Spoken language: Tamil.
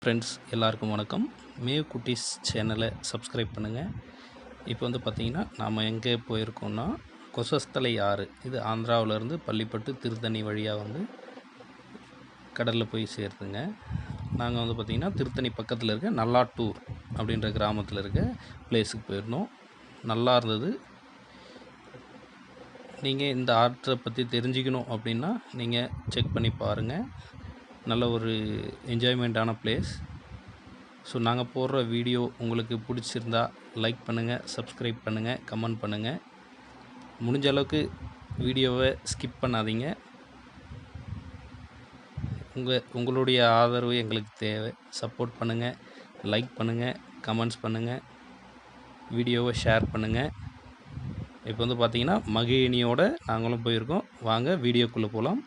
ஃப்ரெண்ட்ஸ் எல்லாருக்கும் வணக்கம். மேவ் குட்டீஸ் சேனலை சப்ஸ்கிரைப் பண்ணுங்கள். இப்போ வந்து பார்த்திங்கன்னா நாம் எங்கே போயிருக்கோம்னா கொசஸ்தலை ஆறு, இது ஆந்திராவிலேருந்து பள்ளிப்பட்டு திருத்தணி வழியாக வந்து கடலில் போய் சேருதுங்க. நாங்கள் வந்து பார்த்திங்கன்னா திருத்தணி பக்கத்தில் இருக்க நல்லாட்டூர் அப்படின்ற கிராமத்தில் இருக்க பிளேஸுக்கு போயிருந்தோம். நல்லா இருந்தது. நீங்கள் இந்த ஆற்றை பற்றி தெரிஞ்சுக்கணும் அப்படின்னா நீங்கள் செக் பண்ணி பாருங்கள். நல்ல ஒரு என்ஜாய்மெண்ட்டான பிளேஸ். ஸோ நாங்கள் போடுற வீடியோ உங்களுக்கு பிடிச்சிருந்தா லைக் பண்ணுங்கள், சப்ஸ்கிரைப் பண்ணுங்கள், கமெண்ட் பண்ணுங்கள். முடிஞ்ச அளவுக்கு வீடியோவை ஸ்கிப் பண்ணாதீங்க. உங்களுடைய ஆதரவு எங்களுக்கு தேவை. சப்போர்ட் பண்ணுங்கள், லைக் பண்ணுங்கள், கமெண்ட்ஸ் பண்ணுங்கள், வீடியோவை ஷேர் பண்ணுங்கள். இப்போ வந்து பார்த்திங்கன்னா மகிழினியோடு நாங்களும் போயிருக்கோம். வாங்க வீடியோக்குள்ளே போகலாம்.